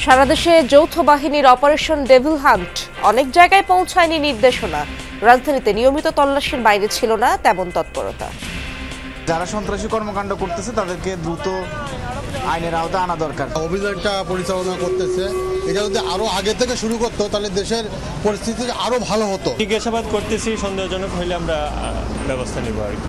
সারা দেশে যৌথ বাহিনীর অপারেশন ডেভিল হান্ট অনেক জায়গায় পৌঁছায়নি নির্দেশনা। রাজধানীতে নিয়মিত তল্লাশির বাইরে ছিল না তেমন তৎপরতা। যারা সন্ত্রাসী কর্মকাণ্ড করতেছে তাদেরকে দ্রুত আইনের আওতায় আনা দরকার। অভিযানটা পরিচালনা করতেছে, এটা যদি আরো আগে থেকে শুরু করতো তাহলে দেশের পরিস্থিতি আরো ভালো হতো। জিজ্ঞাসাবাদ করতেছি, সন্দেহজনক হলে আমরা ব্যবস্থা নেব আর কি।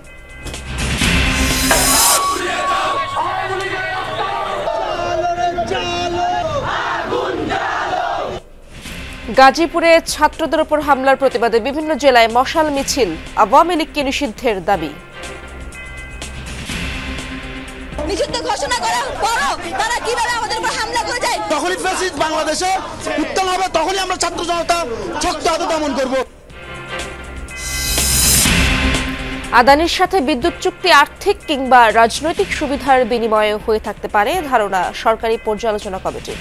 গাজীপুরে ছাত্রদের উপর হামলার প্রতিবাদে বিভিন্ন জেলায় মশাল মিছিল, আওয়ামী লীগকে নিষিদ্ধের দাবি। নিষিদ্ধ ঘোষণা করার পরও তারা কিভাবে আমাদের উপর হামলা করে যায়? তখনই ফ্যাসিস্ট বাংলাদেশে উত্থান হবে, তখনই আমরা ছাত্র জনতা শক্ত হাতে দমন করব। আদানির সাথে বিদ্যুৎ চুক্তি আর্থিক কিংবা রাজনৈতিক সুবিধার বিনিময়ে হয়ে থাকতে পারে ধারণা সরকারি পর্যালোচনা কমিটি।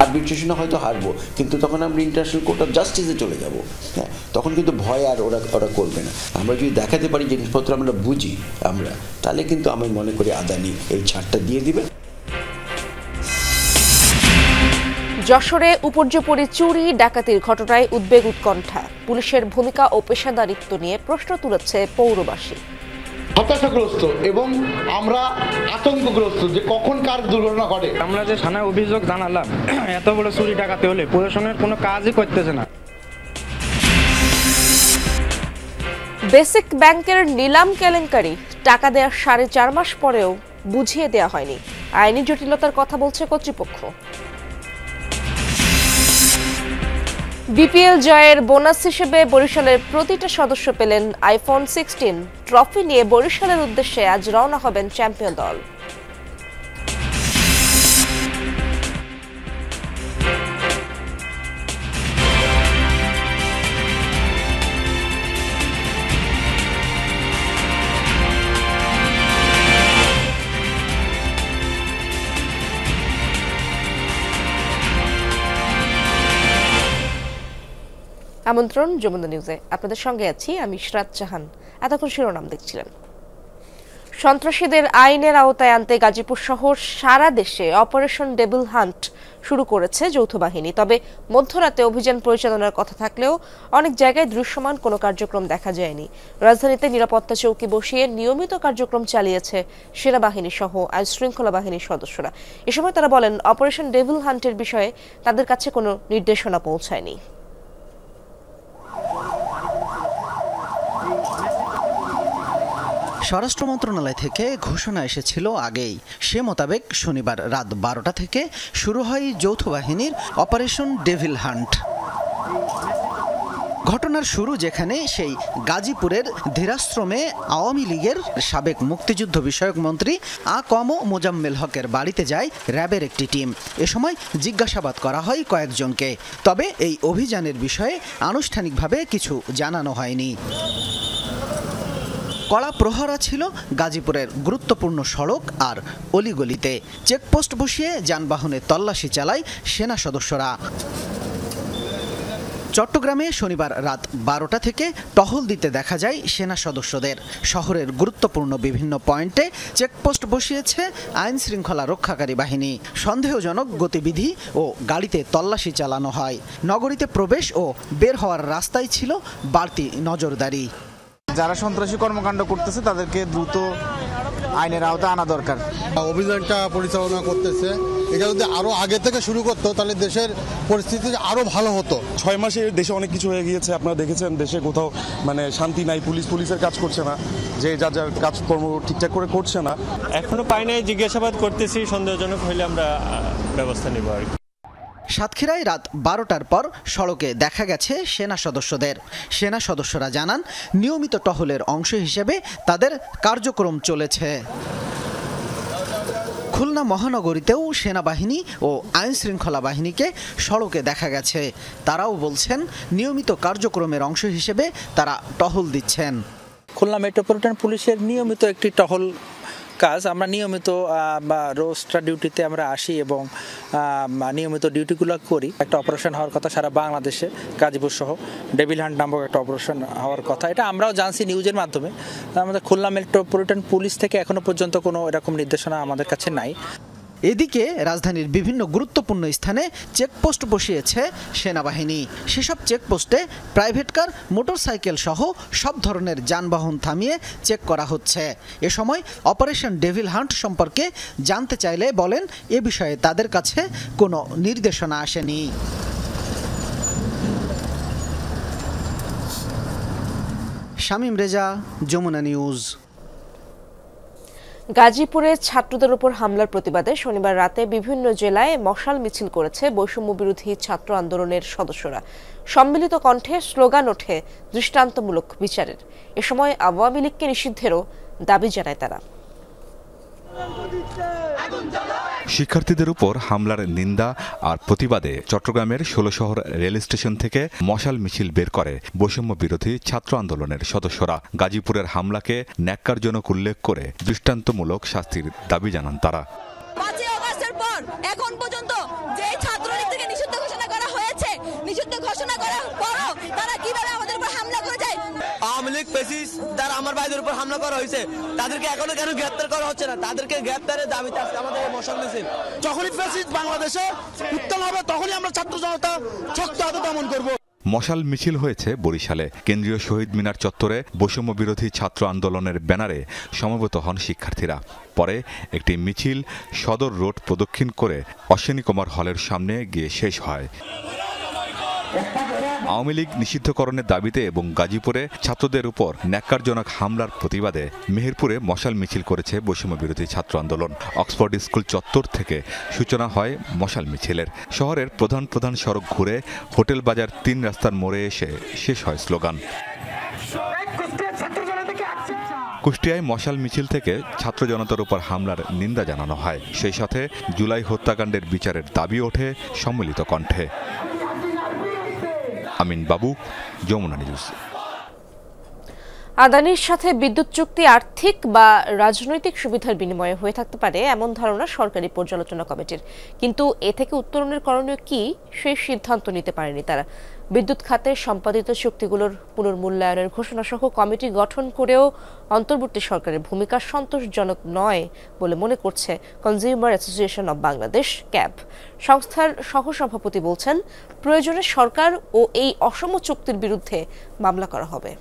আরবিট্রেশনে হয়তো হারবো, কিন্তু তখন আমরা ইন্টারন্যাশনাল কোর্ট অফ জাস্টিসে চলে যাব। হ্যাঁ, তখন কিন্তু ভয় আর ওরা করবে না। আমরা যদি দেখাতে পারি জিনিসপত্র আমরা বুঝি তাহলে কিন্তু আমি মনে করি আদানি এই ছাড়টা দিয়ে দিবে। যশোরে উপর্যুপরি চুরি ডাকাতির ঘটনায় উদ্বেগ উৎকণ্ঠা। পুলিশের ভূমিকা ও পেশাদারিত্ব নিয়ে প্রশ্ন তুলেছে পৌরবাসী। হতাশাগ্রস্ত এবং আমরা আতঙ্কগ্রস্ত যে কখন কার দুর্ঘটনা ঘটে। আমরা যে থানায় অভিযোগ জানালাম, এত বড় চুরি ডাকাতি হলে প্রশাসনের কোনো কাজই করতেছে না। বেসিক ব্যাংকের নিলাম কেলেঙ্কারি, টাকা দেওয়ার 4.5 মাস পরেও বুঝিয়ে দেওয়া হয়নি। আইনি জটিলতার কথা বলছে কর্তৃপক্ষ। বিপিএল জয়ের বোনাস হিসেবে বরিশালের প্রতিটা সদস্য পেলেন আইফোন 16। ট্রফি নিয়ে বরিশালের উদ্দেশ্যে আজ রওনা হবেন চ্যাম্পিয়ন দল। আমন্ত্রণ যমুনা নিউজে, আপনাদের সঙ্গে আছি আমি ইশরাত জাহান। এতক্ষণ শিরোনাম দেখছিলেন। সন্ত্রাসীদের আইনের আওতায় আনতে গাজীপুর সহ সারা দেশে অপারেশন ডেভিল হান্ট শুরু করেছে যৌথ বাহিনী। তবে মধ্যরাতে অভিযান পরিচালনার কথা থাকলেও অনেক জায়গায় দৃশ্যমান কোনো কার্যক্রম দেখা যায়নি। রাজধানীতে নিরাপত্তা চৌকি বসিয়ে নিয়মিত কার্যক্রম চালিয়েছে সেনাবাহিনী সহ আইন শৃঙ্খলা বাহিনীর সদস্যরা। এ সময় তারা বলেন, অপারেশন ডেভিল হান্টের বিষয়ে তাদের কাছে কোনো নির্দেশনা পৌঁছায়নি। স্বরাষ্ট্র মন্ত্রণালয় থেকে ঘোষণা এসেছিল আগেই। সে মোতাবেক শনিবার রাত 12টা থেকে শুরু হয় যৌথ বাহিনীর অপারেশন ডেভিল হান্ট। ঘটনার শুরু যেখানে, সেই গাজীপুরের ধীরাশ্রমে আওয়ামী লীগের সাবেক মুক্তিযুদ্ধ বিষয়ক মন্ত্রী আ.ক.ম মোজাম্মেল হকের বাড়িতে যায় র্যাবের একটি টিম। এ সময় জিজ্ঞাসাবাদ করা হয় কয়েকজনকে। তবে এই অভিযানের বিষয়ে আনুষ্ঠানিকভাবে কিছু জানানো হয়নি। কড়া প্রহরা ছিল গাজীপুরের গুরুত্বপূর্ণ সড়ক আর অলিগলিতে। চেকপোস্ট বসিয়ে যানবাহনে তল্লাশি চালায় সেনা সদস্যরা। চট্টগ্রামে শনিবার রাত 12টা থেকে টহল দিতে দেখা যায় সেনা সদস্যদের। শহরের গুরুত্বপূর্ণ বিভিন্ন পয়েন্টে চেকপোস্ট বসিয়েছে আইন শৃঙ্খলা রক্ষাকারী বাহিনী। সন্দেহজনক গতিবিধি ও গাড়িতে তল্লাশি চালানো হয়। নগরীতে প্রবেশ ও বের হওয়ার রাস্তায় ছিল বাড়তি নজরদারি। যারা সন্ত্রাসী কর্মকাণ্ড করতেছে তাদেরকে দ্রুত আইনের আওতায় আনা দরকার। অভিযানটা পরিচালনা করতেছে, এটা যদি আরো আগে থেকে শুরু করতো তাহলে দেশের পরিস্থিতি আরো ভালো হতো। 6 মাসে দেশে অনেক কিছু হয়ে গিয়েছে। আপনারা দেখেছেন দেশে কোথাও শান্তি নাই, পুলিশের কাজ করছে না, যে যার কাজকর্ম ঠিকঠাক করে করছে না। এখনো পাই নাই, জিজ্ঞাসাবাদ করতেছি, সন্দেহজনক হলে আমরা ব্যবস্থা নেব আর কি। সাতক্ষীরায় রাত 12টার পর সড়কে দেখা গেছে সেনা সদস্যদের। সেনা সদস্যরা জানান, নিয়মিত টহলের অংশ হিসেবে তাদের কার্যক্রম চলেছে। খুলনা মহানগরীতেও সেনাবাহিনী ও আইন শৃঙ্খলা বাহিনীকে সড়কে দেখা গেছে। তারাও বলছেন, নিয়মিত কার্যক্রমের অংশ হিসেবে তারা টহল দিচ্ছেন। খুলনা মেট্রোপলিটন পুলিশের নিয়মিত একটি টহল কাজ। আমরা নিয়মিত রোস্টার ডিউটিতে আমরা আসি এবং নিয়মিত ডিউটিগুলো করি। একটা অপারেশন হওয়ার কথা সারা বাংলাদেশে, গাজীপুর সহ ডেভিল হান্ট নামক একটা অপারেশন হওয়ার কথা। এটা আমরাও জানছি নিউজের মাধ্যমে। আমাদের খুলনা মেট্রোপলিটন পুলিশ থেকে এখনো পর্যন্ত কোনো এরকম নির্দেশনা আমাদের কাছে নাই। এদিকে রাজধানীর বিভিন্ন গুরুত্বপূর্ণ স্থানে চেকপোস্ট বসিয়েছে সেনাবাহিনী। সেসব চেকপোস্টে প্রাইভেট কার, মোটরসাইকেল সহ সব ধরনের যানবাহন থামিয়ে চেক করা হচ্ছে। এ সময় অপারেশন ডেভিল হান্ট সম্পর্কে জানতে চাইলে বলেন এ বিষয়ে তাদের কাছে কোনো নির্দেশনা আসেনি। শামীম রেজা, যমুনা নিউজ। গাজীপুরে ছাত্রদের উপর হামলার প্রতিবাদে শনিবার রাতে বিভিন্ন জেলায় মশাল মিছিল করেছে বৈষম্য বিরোধী ছাত্র আন্দোলনের সদস্যরা। সম্মিলিত কণ্ঠে স্লোগান ওঠে দৃষ্টান্তমূলক বিচারের। এ সময় আওয়ামী লীগকে নিষিদ্ধেরও দাবি জানায় তারা। শিক্ষার্থীদের উপর হামলার নিন্দা আর প্রতিবাদে চট্টগ্রামের ১৬ শহর রেল স্টেশন থেকে মশাল মিছিল বের করে বৈষম্য বিরোধী ছাত্র আন্দোলনের সদস্যরা। গাজীপুরের হামলাকে ন্যাক্কারজনক উল্লেখ করে দৃষ্টান্তমূলক শাস্তির দাবি জানান তারা। ৫ই আগস্টের পর এখন পর্যন্ত যে ছাত্রলীগ থেকে নিষিদ্ধ ঘোষণা করা হয়েছে, নিষিদ্ধ ঘোষণা করার পরও তারা কিভাবে আমাদের উপর হামলা করে যায়। আওয়ামী লীগ ফ্যাসিস্ট যারা আমার ভাইদের উপর হামলা করা হয়েছে তাদেরকে এখনো কেন গ্রেপ্তার করা হচ্ছে না? তাদেরকে গ্রেপ্তারের দাবিতে আজকে আমাদের মশাল মিছিল। যখনই ফ্যাসিস্ট বাংলাদেশে উত্থান হবে তখনই আমরা ছাত্র জনতা শক্ত হাতে দমন করব। মশাল মিছিল হয়েছে বরিশালে। কেন্দ্রীয় শহীদ মিনার চত্বরে বৈষম্য বিরোধী ছাত্র আন্দোলনের ব্যানারে সমবেত হন শিক্ষার্থীরা। পরে একটি মিছিল সদর রোড প্রদক্ষিণ করে অশ্বিনী কুমার হলের সামনে গিয়ে শেষ হয়। আওয়ামী লীগ নিষিদ্ধকরণের দাবিতে এবং গাজীপুরে ছাত্রদের উপর ন্যাক্কারজনক হামলার প্রতিবাদে মেহেরপুরে মশাল মিছিল করেছে বৈষম্য বিরোধী ছাত্র আন্দোলন। অক্সফোর্ড স্কুল চত্বর থেকে সূচনা হয় মশাল মিছিলের। শহরের প্রধান প্রধান সড়ক ঘুরে হোটেল বাজার ৩ রাস্তার মোড়ে এসে শেষ হয় স্লোগান। কুষ্টিয়ায় মশাল মিছিল থেকে ছাত্র জনতার উপর হামলার নিন্দা জানানো হয়। সেই সাথে জুলাই হত্যাকাণ্ডের বিচারের দাবি ওঠে সম্মিলিত কণ্ঠে। আমিন বাবু, যমুনা নিউজ। আদানির সাথে বিদ্যুৎ চুক্তি আর্থিক বা রাজনৈতিক সুবিধার বিনিময়ে হয়ে থাকতে পারে এমন ধারণা সরকারি পর্যালোচনা কমিটির। কিন্তু এ থেকে উত্তরণের করণীয় কি সেই সিদ্ধান্ত নিতে পারেনি তারা। বিদ্যুৎ খাতে সম্পাদিত চুক্তিগুলোর পুনর্মূল্যায়নের ঘোষণা সহ কমিটি গঠন করেও অন্তর্বর্তী সরকারের ভূমিকা সন্তোষজনক নয় বলে মনে করছে consumer association of Bangladesh, cab. সংস্থার সহসভাপতি বলছেন, প্রয়োজনে সরকার ও এই অসম চুক্তির বিরুদ্ধে মামলা করা হবে।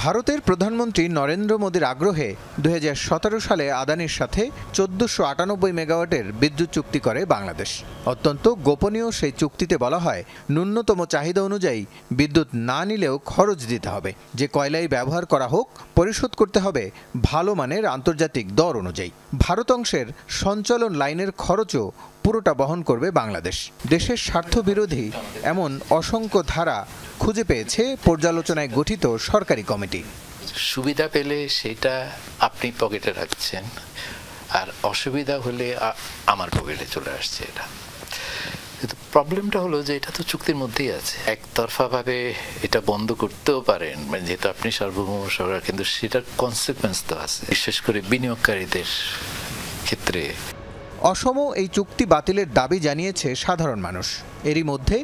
ভারতের প্রধানমন্ত্রী নরেন্দ্র মোদীর আগ্রহে ২০১৭ সালে আদানির সাথে ১৪৯৮ মেগাওয়াটের বিদ্যুৎ চুক্তি করে বাংলাদেশ। অত্যন্ত গোপনীয় সেই চুক্তিতে বলা হয়, ন্যূনতম চাহিদা অনুযায়ী বিদ্যুৎ না নিলেও খরচ দিতে হবে। যে কয়লাই ব্যবহার করা হোক পরিশোধ করতে হবে ভালো মানের আন্তর্জাতিক দর অনুযায়ী। ভারত অংশের সঞ্চালন লাইনের খরচও পুরোটা বহন করবে বাংলাদেশ। দেশের স্বার্থ বিরোধী এমন অসংখ্য ধারা খুঁজে পেয়েছে পর্যালোচনায় গঠিত সরকারি কমিটি। সুবিধা পেলে সেটা আপনি পকেটে রাখছেন, আর অসুবিধা হলে আমার পকেটে চলে আসছে এটা। কিন্তু প্রবলেমটা হলো যে এটা তো চুক্তির মধ্যেই আছে। একতরফাভাবে এটা বন্ধ করতেও পারেন, মানে যেহেতু আপনি সার্বভৌম সরকার, কিন্তু সেটার কনসিকুয়েন্স তো আছে, বিশেষ করে বিনিয়োগকারীদের ক্ষেত্রে। অসম এই চুক্তি বাতিলের দাবি জানিয়েছে সাধারণ মানুষ। এরই মধ্যে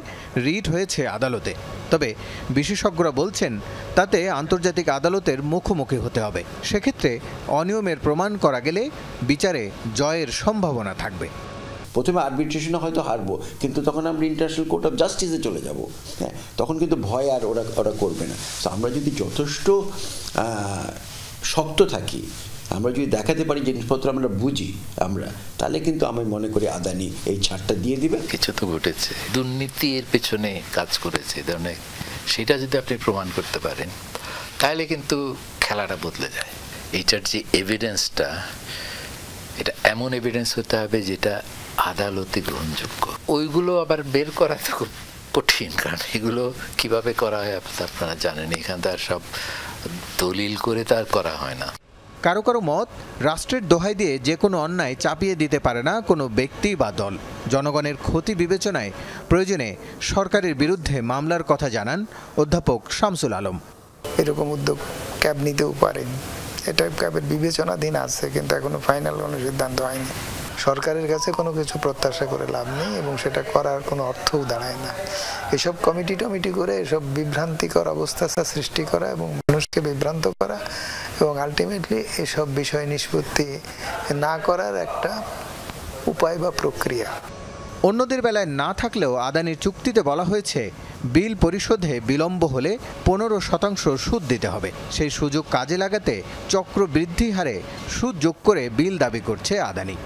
রিট হয়েছে আদালতে। তবে বিশেষজ্ঞরা বলছেন, তাতে আন্তর্জাতিক আদালতের মুখোমুখি হতে হবে। সেক্ষেত্রে অনিয়মের প্রমাণ করা গেলে বিচারে জয়ের সম্ভাবনা থাকবে। প্রথমে আরবিট্রেশনে হয়তো হারবো, কিন্তু তখন আমরা ইন্টারন্যাশনাল কোর্ট অফ জাস্টিসে চলে যাব। হ্যাঁ, তখন কিন্তু ভয় আর ওরা করবে না। তো আমরা যদি যথেষ্ট শক্ত থাকি, আমরা যদি দেখাতে পারি জিনিসপত্র আমরা বুঝি তাহলে কিন্তু আমি মনে করি আদানি এই ছাড়টা দিয়ে দিবে। কিছু তো ঘটেছে, দুর্নীতির পেছনে কাজ করেছে ধরনের, সেটা যদি আপনি প্রমাণ করতে পারেন তাহলে কিন্তু খেলাটা বদলে যায়। এইটার যে এভিডেন্সটা, এটা এমন এভিডেন্স হতে হবে যেটা আদালতে গ্রহণযোগ্য। ওইগুলো আবার বের করা তো খুব কঠিন, কারণ এগুলো কিভাবে করা হয় আপনারা জানেন। এখান তার সব দলিল করে তার করা হয় না। কারো কারো মত, রাষ্ট্রের দোহাই দিয়ে যে কোনো অন্যায় চাপিয়ে দিতে পারে না কোনো ব্যক্তি বা দল। জনগণের ক্ষতি বিবেচনায় প্রয়োজনে সরকারের বিরুদ্ধে মামলার কথা জানান অধ্যাপক শামসুল আলম। এরকম উদ্যোগ ক্যাব নিতেও পারেন, এটা ক্যাবের বিবেচনাধীন আছে, কিন্তু এখনো ফাইনাল কোনো সিদ্ধান্ত হয়নি। সরকারের কাছে কোনো কিছু প্রত্যাশা করে লাভ নেই এবং সেটা করার কোনো অর্থও দাঁড়ায় না। এসব কমিটি করে এসব বিভ্রান্তিকর অবস্থা সৃষ্টি করা এবং মানুষকে বিভ্রান্ত করা, এবং আলটিমেটলি এসব বিষয় নিষ্পত্তি না করার একটা উপায় বা প্রক্রিয়া। অন্যদের বেলায় না থাকলেও আদানির চুক্তিতে বলা হয়েছে বিল পরিশোধে বিলম্ব হলে 15% সুদ দিতে হবে। সেই সুযোগ কাজে লাগাতে চক্রবৃদ্ধি হারে সুদ যোগ করে বিল দাবি করছে আদানি।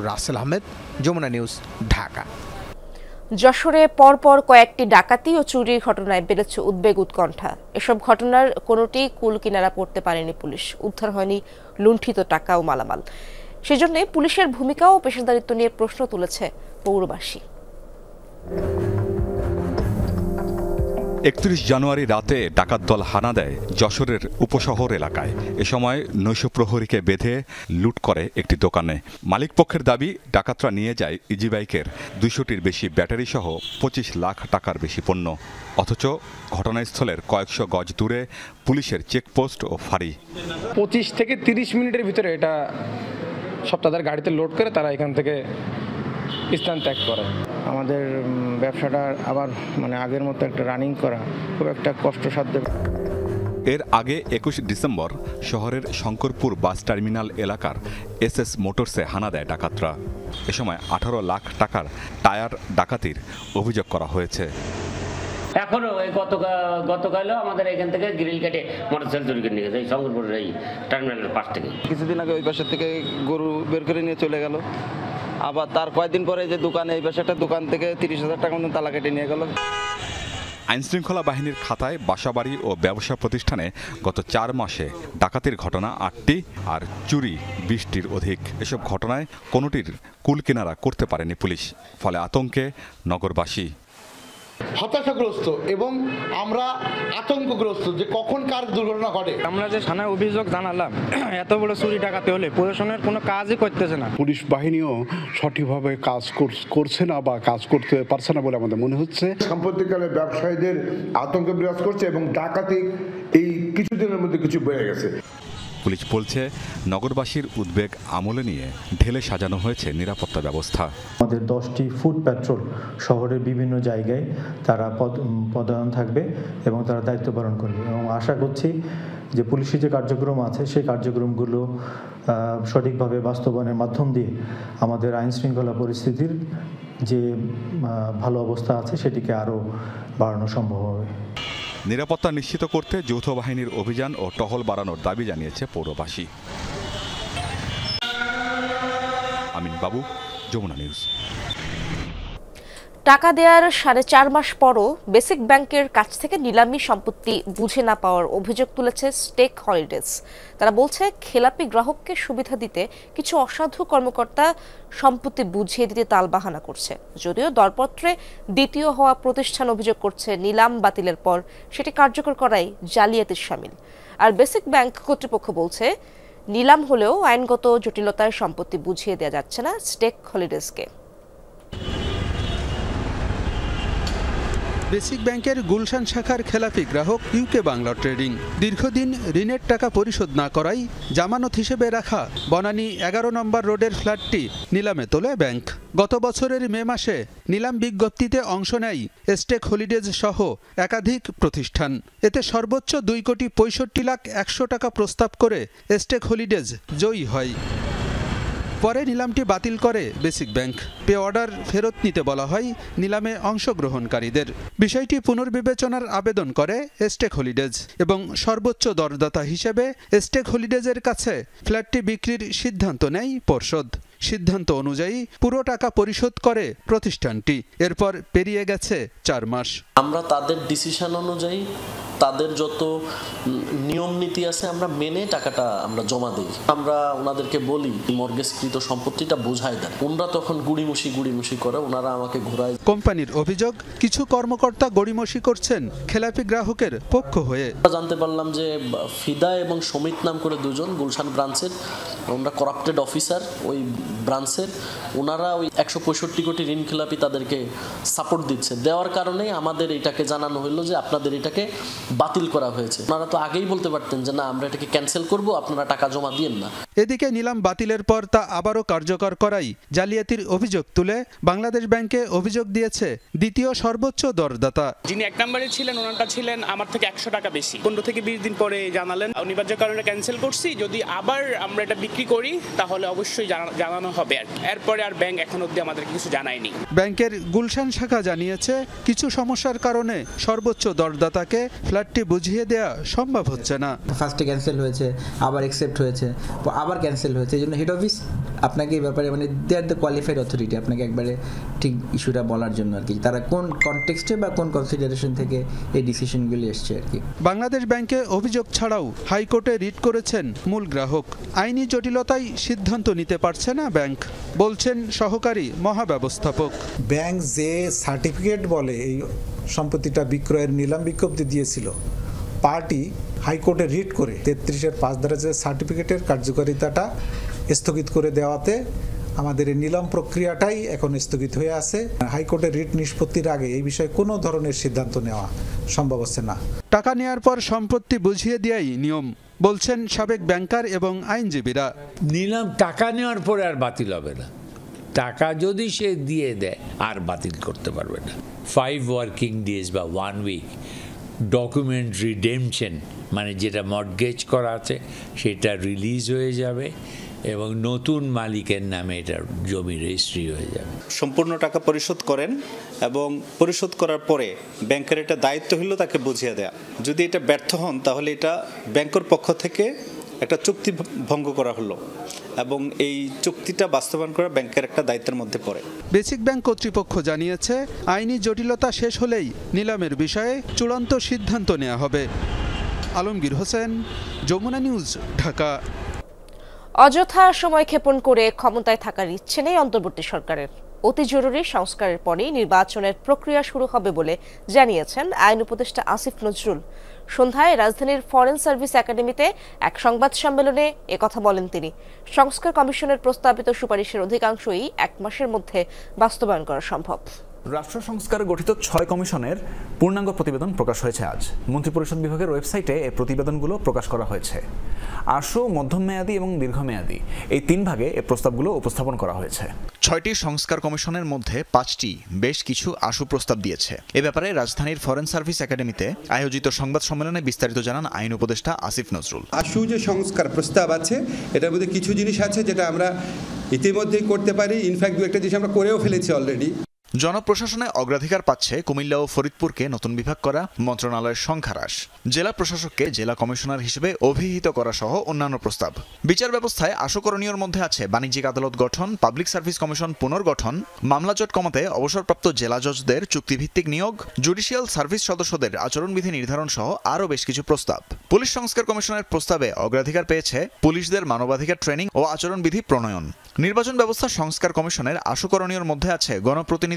রাসেল আহমেদ, যমুনা নিউজ, ঢাকা। যশোরে পরপর কয়েকটি ডাকাতি ও চুরির ঘটনায় বেড়েছে উদ্বেগ উৎকণ্ঠা। এসব ঘটনার কোনোটি কুল কিনারা করতে পারেনি পুলিশ। উদ্ধার হয়নি লুণ্ঠিত টাকা ও মালামাল। সেজন্য পুলিশের ভূমিকা ও পেশাদারিত্ব নিয়ে প্রশ্ন তুলেছে পৌরবাসী। 31 জানুয়ারি রাতে ডাকাত দল হানা দেয় যশোরের উপশহর এলাকায়। এ সময় নৈশ প্রহরীকে বেঁধে লুট করে একটি দোকানে। মালিকপক্ষের দাবি, ডাকাতরা নিয়ে যায় ইজি বাইকের 200টির বেশি ব্যাটারি সহ 25 লাখ টাকার বেশি পণ্য। অথচ ঘটনাস্থলের কয়েকশো গজ দূরে পুলিশের চেকপোস্ট ও ফাঁড়ি। 25 থেকে 30 মিনিটের ভিতরে এটা সব তাদের গাড়িতে লোড করে তারা এখান থেকে স্থান ত্যাগ করে। আমাদের ব্যবসাটা আবার আগের মতো একটা রানিং করা খুব একটা কষ্টসাধ্য। এর আগে 21 ডিসেম্বর শহরের শঙ্করপুর বাস টার্মিনাল এলাকার এসএস মোটরসে হানা দেয় ডাকাতরা। এ সময় 18 লাখ টাকার টায়ার ডাকাতির অভিযোগ করা হয়েছে। এখনো গতকালও আমাদের এখান থেকে গ্রিল কেটে মোটরসাইকেল চুরি করে নিয়ে গেছে, এই শঙ্করপুরের এই টার্মিনালের পাশ থেকে। কিছুদিন আগে ওই পাশের থেকে গরু বের করে নিয়ে চলে গেল, আবার তার কয়েকদিন পরে যে দোকানে এই পাশে একটা দোকান থেকে 30,000 টাকা মতন তালা কেটে নিয়ে গেল। আইনশৃঙ্খলা বাহিনীর খাতায় বাসাবাড়ি ও ব্যবসা প্রতিষ্ঠানে গত 4 মাসে ডাকাতির ঘটনা 8টি আর চুরি 20টির অধিক। এসব ঘটনায় কোনোটির কুল কিনারা করতে পারেনি পুলিশ। ফলে আতঙ্কে নগরবাসী। হতাশাগ্রস্ত এবং আমরা আতঙ্কগ্রস্ত যে কখন কার দুর্ঘটনা ঘটে। আমরা যে থানায় অভিযোগ জানালাম, এত বড় চুরি ডাকাতি হলে প্রশাসনের কোনো কাজই করতেছে না। পুলিশ বাহিনীও সঠিকভাবে কাজ করছে না বা কাজ করতে পারছে না বলে আমাদের মনে হচ্ছে। সাম্প্রতিককালে ব্যবসায়ীদের আতঙ্ক বিরাজ করছে এবং ডাকাতি এই কিছুদিনের মধ্যে কিছু বেড়ে গেছে। পুলিশ বলছে, নগরবাসীর উদ্বেগ আমলে নিয়ে ঢেলে সাজানো হয়েছে নিরাপত্তা ব্যবস্থা। আমাদের 10টি ফুট প্যাট্রোল শহরের বিভিন্ন জায়গায় তারা পদায়ন থাকবে এবং তারা দায়িত্ব পালন করবে এবং আশা করছি যে পুলিশি যে কার্যক্রম আছে সেই কার্যক্রমগুলো সঠিকভাবে বাস্তবায়নের মাধ্যম দিয়ে আমাদের আইন শৃঙ্খলা পরিস্থিতির যে ভালো অবস্থা আছে সেটিকে আরও বাড়ানো সম্ভব হবে। নিরাপত্তা নিশ্চিত করতে যৌথ বাহিনীর অভিযান ও টহল বাড়ানোর দাবি জানিয়েছে পৌরবাসী। আমিন বাবু, যমুনা নিউজ। টাকা দেওয়ার 4.5 মাস পরও বেসিক ব্যাংকের কাছ থেকে নিলামি সম্পত্তি বুঝে না পাওয়ার অভিযোগ তুলেছে স্টেক হলিডেজ। তারা বলছে, খেলাপি গ্রাহককে সুবিধা দিতে কিছু অসাধু কর্মকর্তা সম্পত্তি বুঝিয়ে দিতে তালবাহানা করছে। যদিও দরপত্রে দ্বিতীয় হওয়া প্রতিষ্ঠান অভিযোগ করছে, নিলাম বাতিলের পর সেটি কার্যকর করাই জালিয়াতির শামিল। আর বেসিক ব্যাংক কর্তৃপক্ষ বলছে, নিলাম হলেও আইনগত জটিলতায় সম্পত্তি বুঝিয়ে দেওয়া যাচ্ছে না স্টেক হলিডেজকে। বেসিক ব্যাংকের গুলশান শাখার খেলাপি গ্রাহক ইউকে বাংলা ট্রেডিং। দীর্ঘদিন ঋণের টাকা পরিশোধ না করায় জামানত হিসেবে রাখা বনানী 11 নম্বর রোডের ফ্ল্যাটটি নিলামে তোলে ব্যাংক। গত বছরের মে মাসে নিলাম বিজ্ঞপ্তিতে অংশ নেয় স্টেক হলিডেজ সহ একাধিক প্রতিষ্ঠান। এতে সর্বোচ্চ 2,65,00,100 টাকা প্রস্তাব করে স্টেক হলিডেজ জয়ী হয়। পরে নিলামটি বাতিল করে বেসিক ব্যাংক। পে অর্ডার ফেরত নিতে বলা হয় নিলামে অংশগ্রহণকারীদের। বিষয়টি পুনর্বিবেচনার আবেদন করে স্টেক হলিডেজ এবং সর্বোচ্চ দরদাতা হিসেবে স্টেক হলিডেজের কাছে ফ্ল্যাটটি বিক্রির সিদ্ধান্ত নেয় পর্ষদ। সিদ্ধান্ত অনুযায়ী পুরো টাকা পরিশোধ করে প্রতিষ্ঠানটি। এরপর পেরিয়ে গেছে 4 মাস। আমরা তাদের ডিসিশন অনুযায়ী তাদের যত নিয়ম নীতি আছে আমরা মেনে টাকাটা আমরা জমা দিই। আমরা ওনাদেরকে বলি মর্গেজকৃত সম্পত্তিটা বোঝাই দেন, ওনারা তখন গুড়িমুষি করে, ওনারা আমাকে ঘোরায়। কোম্পানির অভিযোগ, কিছু কর্মকর্তা গড়িমসি করছেন খেলাপি গ্রাহকের পক্ষ হয়ে। জানতে পারলাম যে ফিদা এবং সমিত নাম করে দুজন গুলশান ব্রাঞ্চের, ওনারা করাপ্টেড অফিসার ওই ব্রাঞ্চের, ওনারা ওই 165 কোটি ঋণ খেলাপি তাদেরকে সাপোর্ট দিচ্ছে। দেওয়ার কারণে আমাদের এটাকে জানানো হলো যে আপনাদের এটাকে বাতিল করা হয়েছে। ওনারা তো আগেই বলতে পারতেন যে না, আমরা এটাকে ক্যান্সেল করব, আপনারা টাকা জমা দিয়েন না। এদিকে নিলাম বাতিলের পর তা আবারও কার্যকর করাই জালিয়াতির অভিযোগ তুলে বাংলাদেশ ব্যাংকে অভিযোগ দিয়েছে দ্বিতীয় সর্বোচ্চ দরদাতা। যিনি 1 নম্বরে ছিলেন ওনারটা ছিলেন আমার থেকে 100 টাকা বেশি। 15 থেকে 20 দিন পরে জানালেন অনিবার্য কারণে ক্যান্সেল করছি, যদি আবার আমরা এটা বিক্রি করি তাহলে অবশ্যই জানানো হবে। এরপরে আর ব্যাংক এখন অবধি আমাদের কিছু জানায়নি। ব্যাংকের গুলশান শাখা জানিয়েছে কিছু সমস্যার কারণে সর্বোচ্চ দরদাতাকে ফ্ল্যাটটি বুঝিয়ে দেওয়া সম্ভব হচ্ছে না। ফার্স্টে ক্যান্সেল হয়েছে, আবার অ্যাকসেপ্ট হয়েছে, আবার ক্যান্সেল হয়েছে। এই জন্য হেড অফিস আপনাকে এই ব্যাপারে মানে দে আর দ্য কোয়ালিফাইড অথরিটি আপনাকে একবারে ঠিক ইস্যুটা বলার জন্য আর কি, তারা কোন কনটেক্সটে বা কোন কনসিডারেশন থেকে এই ডিসিশনগুলি এসছে আর কি। বাংলাদেশ ব্যাংকে অভিযোগ ছাড়াও হাইকোর্টে রিট করেছেন মূল গ্রাহক। আইনি জটিলতায় সিদ্ধান্ত নিতে পারছে না ব্যাংক, বলছেন সহকারী মহাব্যবস্থাপক। ব্যাংক যে সার্টিফিকেট বলে এই সম্পত্তিটা বিক্রয়ের নিলাম বিজ্ঞপ্তি দিয়েছিল, পার্টি হাইকোর্টে রিট করে 33-5 ধারা যে সার্টিফিকেটের কার্যকারিতাটা স্থগিত করে দেওয়াতে আমাদের এই নিলাম প্রক্রিয়াটাই এখন স্থগিত হয়ে আছে। হাইকোর্টের রিট নিষ্পত্তির আগে এই বিষয়ে কোনো ধরনের সিদ্ধান্ত নেওয়া সম্ভব হচ্ছে না। টাকা নেওয়ার পর সম্পত্তি বুঝিয়ে দেওয়াই নিয়ম, বলছেন সাবেক ব্যাংকার এবং আইনজীবীরা। নিলাম টাকা নেওয়ার পরে আর বাতিল হবে না, টাকা যদি সে দিয়ে দেয় আর বাতিল করতে পারবে না। 5 ওয়ার্কিং ডেজ বা 1 উইক ডকুমেন্ট রিডেমশন, মানে যেটা মর্টগেজ করা আছে সেটা রিলিজ হয়ে যাবে এবং নতুন মালিকের নামে এটা জমি রেজিস্ট্রি হয়ে যাবে। সম্পূর্ণ টাকা পরিশোধ করেন এবং পরিশোধ করার পরে ব্যাংকের এটা দায়িত্ব হলো তাকে বুঝিয়ে দেয়া। যদি এটা ব্যর্থ হন তাহলে এটা ব্যাংকের পক্ষ থেকে একটা চুক্তি ভঙ্গ করা হলো এবং এই চুক্তিটা বাস্তবায়ন করা ব্যাংকের একটা দায়িত্বের মধ্যে পড়ে। বেসিক ব্যাংক কর্তৃপক্ষ জানিয়েছে আইনি জটিলতা শেষ হলেই নিলামের বিষয়ে চূড়ান্ত সিদ্ধান্ত নেওয়া হবে। আলমগীর হোসেন, যমুনা নিউজ, ঢাকা। অযথা সময় ক্ষেপণ করে ক্ষমতায় থাকার ইচ্ছে নেই অন্তর্বর্তী সরকারের। অতি জরুরি সংস্কারের পরেই নির্বাচনের প্রক্রিয়া শুরু হবে বলে জানিয়েছেন আইন উপদেষ্টা আসিফ নজরুল। সন্ধ্যায় রাজধানীর ফরেন সার্ভিস একাডেমিতে এক সংবাদ সম্মেলনে একথা বলেন তিনি। সংস্কার কমিশনের প্রস্তাবিত সুপারিশের অধিকাংশই 1 মাসের মধ্যে বাস্তবায়ন করা সম্ভব। রাষ্ট্র সংস্কার গঠিত 6 কমিশনের পূর্ণাঙ্গ প্রতিবেদন প্রকাশ হয়েছে আজ। মন্ত্রিপরিষদ বিভাগের ওয়েবসাইটে এই প্রতিবেদনগুলো প্রকাশ করা হয়েছে। আশু, মধ্যমেয়াদী এবং দীর্ঘমেয়াদী এই 3 ভাগে এই প্রস্তাবগুলো উপস্থাপন করা হয়েছে। 6টি সংস্কার কমিশনের মধ্যে 5টি বেশ কিছু আশু প্রস্তাব দিয়েছে। এ ব্যাপারে রাজধানীর ফরেন সার্ভিস একাডেমিতে আয়োজিত সংবাদ সম্মেলনে বিস্তারিত জানান আইন উপদেষ্টা আসিফ নজরুল। আশু যে সংস্কার প্রস্তাব আছে এটার মধ্যে কিছু জিনিস আছে যেটা আমরা ইতিমধ্যেই করতে পারি, ইনফ্যাক্ট 2-1টা জিনিস আমরা করেও ফেলেছি অলরেডি। জনপ্রশাসনে অগ্রাধিকার পাচ্ছে কুমিল্লা ও ফরিদপুরকে নতুন বিভাগ করা, মন্ত্রণালয়ের সংখ্যা হ্রাস, জেলা প্রশাসককে জেলা কমিশনার হিসেবে অভিহিত করা সহ অন্যান্য প্রস্তাব। বিচার ব্যবস্থায় আশুকরণীয়র মধ্যে আছে বাণিজ্যিক আদালত গঠন, পাবলিক সার্ভিস কমিশন পুনর্গঠন, মামলা জট কমাতে অবসরপ্রাপ্ত জেলা জজদের চুক্তিভিত্তিক নিয়োগ, জুডিশিয়াল সার্ভিস সদস্যদের আচরণবিধি নির্ধারণ সহ আরও বেশ কিছু প্রস্তাব। পুলিশ সংস্কার কমিশনের প্রস্তাবে অগ্রাধিকার পেয়েছে পুলিশদের মানবাধিকার ট্রেনিং ও আচরণবিধি প্রণয়ন। নির্বাচন ব্যবস্থা সংস্কার কমিশনের আশুকরণীয়র মধ্যে আছে গণপ্রতিনিধিত্ব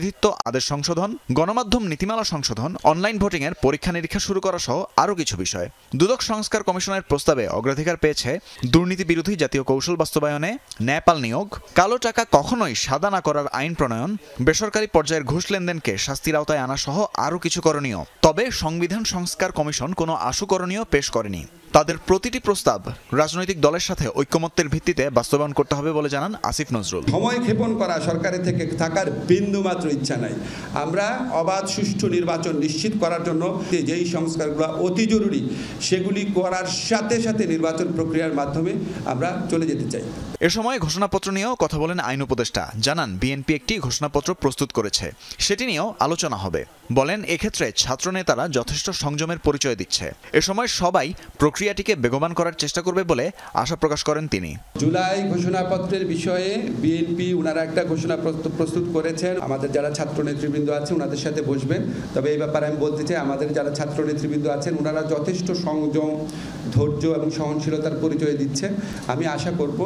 আদেশ সংশোধন, গণমাধ্যম নীতিমালা সংশোধন, অনলাইন ভোটিং এর পরীক্ষা নিরীক্ষা শুরু করা সহ আরও কিছু বিষয়। দুদক সংস্কার কমিশনের প্রস্তাবে অগ্রাধিকার পেয়েছে দুর্নীতি বিরোধী জাতীয় কৌশল বাস্তবায়নে, ন্যায়পাল নিয়োগ, কালো টাকা কখনোই সাদা না করার আইন প্রণয়ন, বেসরকারি পর্যায়ের ঘুষ লেনদেনকে শাস্তির আওতায় আনা সহ আরও কিছু করণীয়। তবে সংবিধান সংস্কার কমিশন কোনো আশুকরণীয় পেশ করেনি। তাদের প্রতিটি প্রস্তাব রাজনৈতিক দলের সাথে ঐক্যমত্যের ভিত্তিতে বাস্তবায়ন করতে হবে বলে জানান আসিফ নজরুল। সময় ক্ষেপণ করা সরকারের থেকে থাকার বিন্দুমাত্র ইচ্ছা নাই। আমরা অবাধ সুষ্ঠু নির্বাচন নিশ্চিত করার জন্য যেই সংস্কারগুলো অতি জরুরি সেগুলি করার সাথে সাথে নির্বাচন প্রক্রিয়ার মাধ্যমে আমরা চলে যেতে চাই। এ সময় ঘোষণাপত্র নিয়েও কথা বলেন আইন উপদেষ্টা। জানান বিএনপি একটি ঘোষণাপত্র প্রস্তুত করেছে, সেটি নিয়েও আলোচনা হবে। বলেন এক্ষেত্রে ছাত্রনেতারা যথেষ্ট সংযমের পরিচয় দিচ্ছে। এ সময় সবাই প্রক্রিয়াটিকে বেগবান করার চেষ্টা করবে বলে আশা প্রকাশ করেন তিনি। জুলাই ঘোষণাপত্রের বিষয়ে বিএনপি ওনারা একটা ঘোষণা প্রস্তুত করেছেন। আমাদের যারা ছাত্র নেতৃবৃন্দ আছে ওনাদের সাথে বসবেন। তবে এই ব্যাপারে আমি বলতে চাই আমাদের যারা ছাত্র নেতৃবৃন্দ আছেন ওনারা যথেষ্ট সংযম, ধৈর্য এবং সহনশীলতার পরিচয় দিচ্ছেন। আমি আশা করব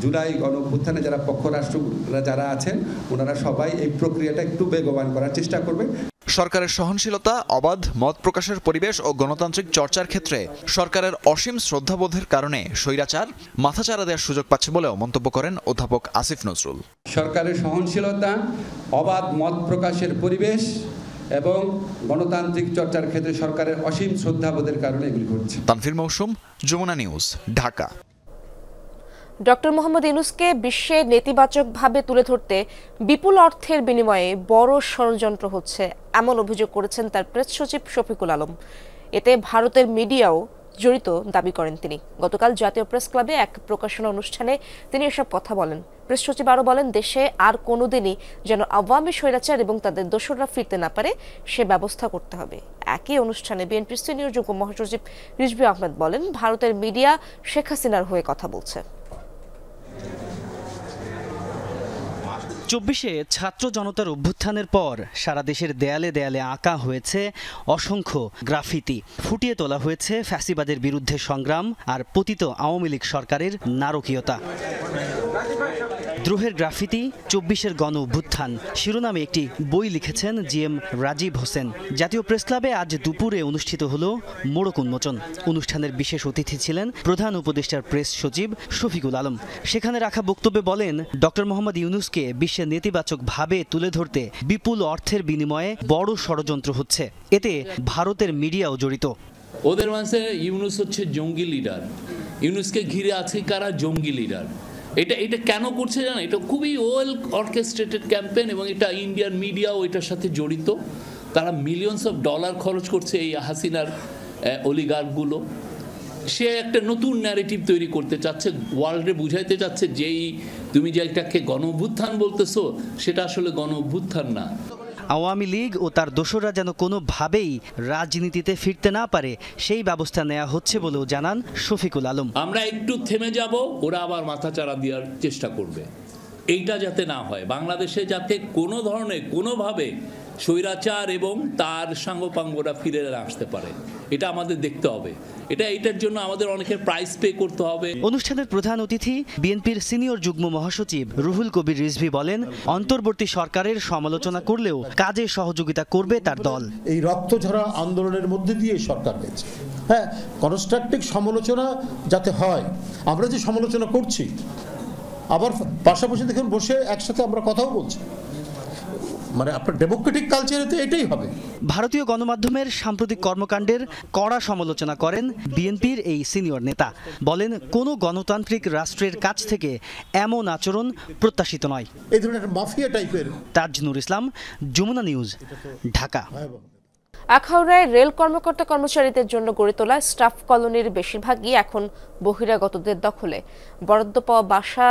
জুলাই গণঅভ্যুত্থানে যারা পক্ষরাষ্ট্ররা যারা আছেন ওনারা সবাই এই প্রক্রিয়াটা একটু বেগবান করার চেষ্টা করবেন। সরকারের সহনশীলতা, অবাধ মত প্রকাশের পরিবেশ ও গণতান্ত্রিক চর্চার ক্ষেত্রে সরকারের অসীম শ্রদ্ধাবোধের কারণে স্বৈরাচার মাথাচাড়া দেওয়ার সুযোগ পাচ্ছে বলেও মন্তব্য করেন অধ্যাপক আসিফ নজরুল। সরকারের সহনশীলতা, অবাধ মত প্রকাশের পরিবেশ এবং গণতান্ত্রিক চর্চার ক্ষেত্রে সরকারের অসীম শ্রদ্ধাবোধের কারণে এগুলি ঘটছে। তানভীর মৌসুম, যমুনা নিউজ, ঢাকা। ডক্টর মোহাম্মদ ইউনূসকে বিশ্বে নেতিবাচকভাবে তুলে ধরতে বিপুল অর্থের বিনিময়ে বড় ষড়যন্ত্র হচ্ছে এমন অভিযোগ করেছেন তার প্রেস সচিব শফিকুল আলম। এতে ভারতের মিডিয়াও জড়িত দাবি করেন তিনি। গতকাল জাতীয় প্রেস ক্লাবে এক প্রকাশনা অনুষ্ঠানে তিনি এসব কথা বলেন। প্রেস সচিব আরও বলেন, দেশে আর কোনোদিনই যেন আওয়ামী স্বৈরাচার এবং তাদের দোসররা ফিরতে না পারে সে ব্যবস্থা করতে হবে। একই অনুষ্ঠানে বিএনপির সিনিয়র যুগ্ম মহাসচিব রিজভী আহমেদ বলেন, ভারতের মিডিয়া শেখ হাসিনার হয়ে কথা বলছে। ২৪শে ছাত্র জনতার অভ্যুত্থানের পর সারা দেশের দেয়ালে দেয়ালে আঁকা হয়েছে অসংখ্য গ্রাফিতি, ফুটিয়ে তোলা হয়েছে ফ্যাসিবাদের বিরুদ্ধে সংগ্রাম আর পতিত আওয়ামী লীগ সরকারের নারকীয়তা। দ্রোহের গ্রাফিতি ২৪-এর গণ অভ্যুত্থান শিরোনামে একটি বই লিখেছেন জিএম রাজীব হোসেন। জাতীয় প্রেস ক্লাবে আজ দুপুরে অনুষ্ঠিত হলো মোড়ক উন্মোচন। অনুষ্ঠানের বিশেষ অতিথি ছিলেন প্রধান উপদেষ্টার প্রেস সচিব শফিকুল আলম। সেখানে রাখা বক্তব্যে বলেন, ডক্টর মোহাম্মদ ইউনূসকে বিশ্বের নেতিবাচকভাবে তুলে ধরতে বিপুল অর্থের বিনিময়ে বড় ষড়যন্ত্র হচ্ছে। এতে ভারতের মিডিয়াও জড়িত। ওদের মাঝে ইউনূস হচ্ছে জঙ্গি লিডার, ইউনূসকে ঘিরে আছে কারা জঙ্গি লিডার। এটা কেন করছে জানো? এটা খুবই ওয়েল অর্কেস্ট্রেটেড ক্যাম্পেইন এবং এটা ইন্ডিয়ান মিডিয়াও এটার সাথে জড়িত। তারা মিলিয়নস অফ ডলার খরচ করছে এই হাসিনার অলিগার্কগুলো। সে একটা নতুন ন্যারেটিভ তৈরি করতে চাচ্ছে, ওয়ার্ল্ডে বুঝাইতে চাচ্ছে যেই তুমি যে একটাকে গণ অভ্যুত্থান বলতেছো সেটা আসলে গণ অভ্যুত্থান না। আওয়ামী লীগ ও তার দোসররা যেন কোনোভাবেই রাজনীতিতে ফিরতে না পারে সেই ব্যবস্থা নেওয়া হচ্ছে বলেও জানান শফিকুল আলম। আমরা একটু থেমে যাব, ওরা আবার মাথাচাড়া দেওয়ার চেষ্টা করবে। এইটা যাতে না হয়, বাংলাদেশে যাতে কোনো ধরনের কোনোভাবে স্বৈরাচার এবং তার সাঙ্গপাঙ্গরা ফিরে আসতে পারে, এটা আমাদের দেখতে হবে। এটার জন্য আমাদের অনেকের প্রাইস পে করতে হবে। অনুষ্ঠানের প্রধান অতিথি বিএনপির সিনিয়র যুগ্ম মহাসচিব রুহুল কবির রিজভী বলেন, অন্তর্বর্তী সরকারের সমালোচনা করলেও কাজে সহযোগিতা করবে তার দল। এই রক্তঝরা আন্দোলনের মধ্যে দিয়ে সরকার হয়েছে। হ্যাঁ, কনস্ট্রাকটিভ সমালোচনা যাতে হয়। আমরা যে সমালোচনা করছি আবার পাশাপাশি দেখুন বসে একসাথে আমরা কথাও বলছি, মানে আপনার ডেমোক্রেটিক কালচারে তো এটাই হবে। ভারতীয় গণমাধ্যমের সাম্প্রতিক কর্মকাণ্ডের কড়া সমালোচনা করেন বিএনপির এই সিনিয়র নেতা। বলেন, কোনো গণতান্ত্রিক রাষ্ট্রের কাছ থেকে এমন আচরণ প্রত্যাশিত নয়। এই ধরনের মাফিয়া টাইপের। তাজনুর ইসলাম, যমুনা নিউজ, ঢাকা। আখাউড়ায় রেল কর্মকর্তা কর্মচারীদের জন্য গড়ে তোলা স্টাফ কলোনির বেশিরভাগই এখন বহিরাগতদের দখলে। বরাদ্দ পাওয়া বাসা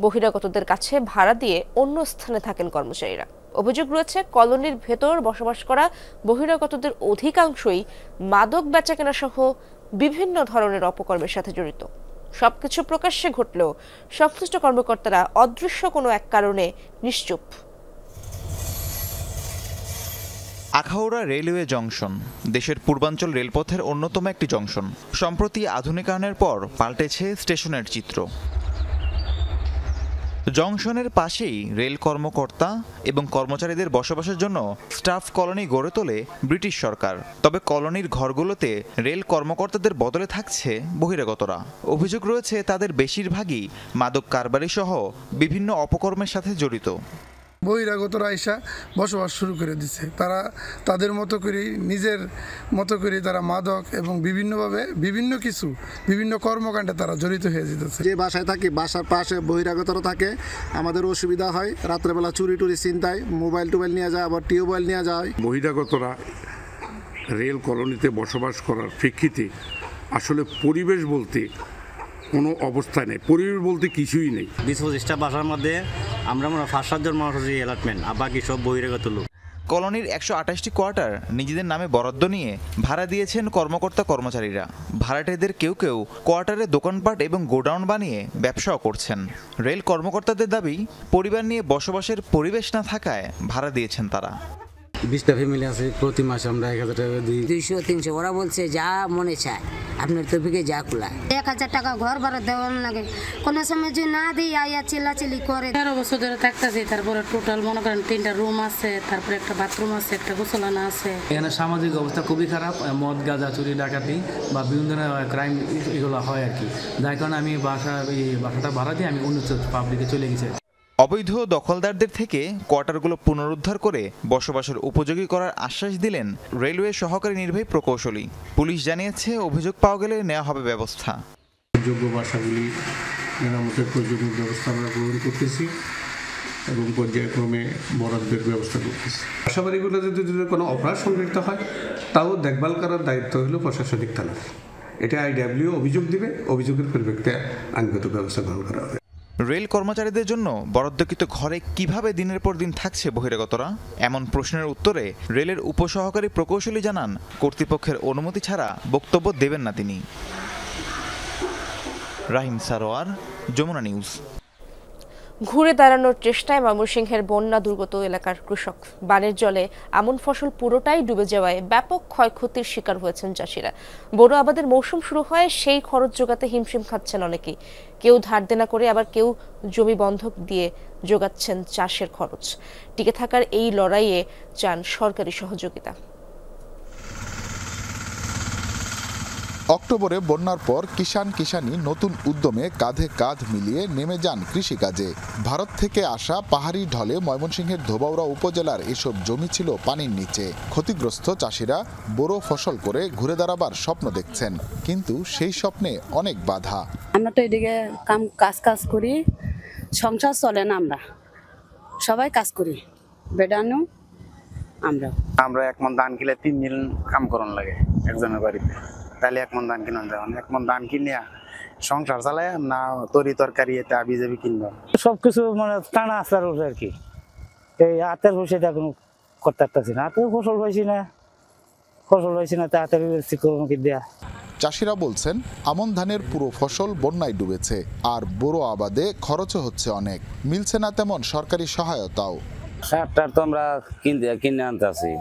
বহিরাগতদের কাছে ভাড়া দিয়ে অন্য স্থানে থাকেন কর্মচারীরা। অভিযোগ রয়েছে, কলোনির ভেতর বসবাস করা বহিরাগতদের অধিকাংশই মাদক বেচাকেনা সহ বিভিন্ন ধরনের অপকর্মের সাথে জড়িত। সবকিছু প্রকাশ্যে ঘটলেও সংশ্লিষ্ট কর্মকর্তারা অদৃশ্য কোনো এক কারণে নিশ্চুপ। আখাউড়া রেলওয়ে জংশন দেশের পূর্বাঞ্চল রেলপথের অন্যতম একটি জংশন। সম্প্রতি আধুনিকায়নের পর পাল্টেছে স্টেশনের চিত্র। জংশনের পাশেই রেল কর্মকর্তা এবং কর্মচারীদের বসবাসের জন্য স্টাফ কলোনি গড়ে তোলে ব্রিটিশ সরকার। তবে কলোনির ঘরগুলোতে রেল কর্মকর্তাদের বদলে থাকছে বহিরাগতরা। অভিযোগ রয়েছে তাদের বেশিরভাগই মাদক কারবারি সহ বিভিন্ন অপকর্মের সাথে জড়িত। বহিরাগতরা এসে বসবাস শুরু করে দিচ্ছে। তারা তাদের মতো করে নিজের মতো করে তারা মাদক এবং বিভিন্নভাবে বিভিন্ন কর্মকাণ্ডে তারা জড়িত হয়ে যেতেছে। যে বাসায় থাকি বাসার পাশে বহিরাগতরা থাকে, আমাদের অসুবিধা হয়। রাত্রেবেলা চুরি ছিনতাই, মোবাইল টোবাইল নিয়ে যায়, আবার টিউবওয়েল নিয়ে যায়। বহিরাগতরা রেল কলোনিতে বসবাস করার প্রেক্ষিতে আসলে পরিবেশ বলতে কোনো অবস্থা নেই, পরিবেশ বলতে কিছুই নেই। 20-25টা বাসার মধ্যে আমরা 5-7 জন মানুষ অ্যালার্টমেন্ট, আর বাকি সব বহিরাগত লোক। কলোনির 128টি কোয়ার্টার নিজেদের নামে বরাদ্দ নিয়ে ভাড়া দিয়েছেন কর্মকর্তা কর্মচারীরা। ভাড়াটেদের কেউ কেউ কোয়ার্টারে দোকানপাট এবং গোডাউন বানিয়ে ব্যবসাও করছেন। রেল কর্মকর্তাদের দাবি, পরিবার নিয়ে বসবাসের পরিবেশ না থাকায় ভাড়া দিয়েছেন তারা। 20টা ফ্যামিলি আছে, প্রতি মাসে আমরা 1000 টাকা দিই। 200-300 ওরা বলছে যা মনে চায় আপনার তরফিকে যা খোলা। 1000 টাকা ঘর ভাড়া দেওয়ার লাগে, কোনো সময় যদি না দিই আয়া চিল্লাচিল্লি করে। 13 বছর ধরে থাকতেছি। তারপরে টোটাল মনে করেন 3টা রুম আছে, তারপরে একটা বাথরুম আছে, একটা গোসলখানা আছে। এখানে সামাজিক অবস্থা খুবই খারাপ, মদ গাঁজা চুরি ডাকাতি বা বিভিন্ন ধরনের ক্রাইম এগুলো হয় আর কি। যার কারণে আমি বাসাটা ভাড়া দিয়ে আমি অন্য পাবলিকে চলে গেছি। অবৈধ দখলদারদের থেকে কোয়ার্টারগুলো পুনরুদ্ধার করে বসবাসের উপযোগী করার আশ্বাস দিলেন রেলওয়ে সহকারী নির্বাহী প্রকৌশলী। পুলিশ জানিয়েছে, অভিযোগ পাওয়া গেলে নেওয়া হবে ব্যবস্থা। যোগ্য বাসাগুলি মেরামতের প্রয়োজনীয় ব্যবস্থা আমরা গ্রহণ করতেছি এবং পর্যায়ক্রমে বরাদ্দের ব্যবস্থা করতেছি। বাসাবাড়িগুলোতে যদি কোনো অপরাধ সংঘটিত হয় তাও দেখভাল করার দায়িত্ব হলো প্রশাসনিক থানার। এটা IWO অভিযোগ দিবে, অভিযোগের পরিপ্রেক্ষিতে আইনগত ব্যবস্থা গ্রহণ করা হবে। রেল কর্মচারীদের জন্য বরাদ্দকৃত ঘরে কিভাবে দিনের পর দিন থাকছে বহিরাগতরা? এমন প্রশ্নের উত্তরে রেলের উপসহকারী প্রকৌশলী জানান, কর্তৃপক্ষের অনুমতি ছাড়া বক্তব্য দেবেন না তিনি। রাহিম সারোয়ার, যমুনা নিউজ। ঘুরে দাঁড়ানোর চেষ্টায় ময়মনসিংহের বন্যা দুর্গত এলাকার কৃষক। বানের জলে আমন ফসল পুরোটাই ডুবে যাওয়ায় ব্যাপক ক্ষয়ক্ষতির শিকার হয়েছেন চাষিরা। বোরো আবাদের মৌসুম শুরু হয়, সেই খরচ জোগাতে হিমশিম খাচ্ছেন অনেকেই। কেউ ধার দেনা করে, আবার কেউ জমি বন্ধক দিয়ে জোগাচ্ছেন চাষের খরচ। টিকে থাকার এই লড়াইয়ে চান সরকারি সহযোগিতা। অক্টোবরে বন্যার পর কিষাণী নতুন উদ্যমে কাঁধে কাঁধ মিলিয়ে নেমে যান কৃষিকাজে। ভারত থেকে আসা পাহাড়ি ঢলে ময়মনসিংহের ধোবাউড়া উপজেলার এসব জমি ছিল পানির নিচে। ক্ষতিগ্রস্ত চাষিরা বোরো ফসল করে ঘুরে দাঁড়াবার স্বপ্ন দেখছেন, কিন্তু সেই স্বপ্নে অনেক বাধা। আমরা তো এদিকে কাজ করি, সংসার চলে না, আমরা সবাই কাজ করি, বেডানো আমরা এক মন ধান কিনলে 3 দিন কাম করন লাগে একজনের বাড়িতে। তাহলে 1 মন ধান কিনা যায়, 1 মন ধান কিনিয়া সংসার চালায় না, তরি তরকারি এটা বিজেপি কিনবো। সবকিছু মানে টানা আসার আর কি, এই হাতের বসে এখন করতে পারতেছি না। হাতের ফসল হয়েছি না তা হাতের দেয়া। চাষিরা বলছেন, আমন ধানের পুরো ফসল বন্যায় ডুবেছে, আর বোরো আবাদে খরচও হচ্ছে অনেক। মিলছে না তেমন সরকারি সহায়তাও। সারটার তো আমরা কিনে আনতে আসি,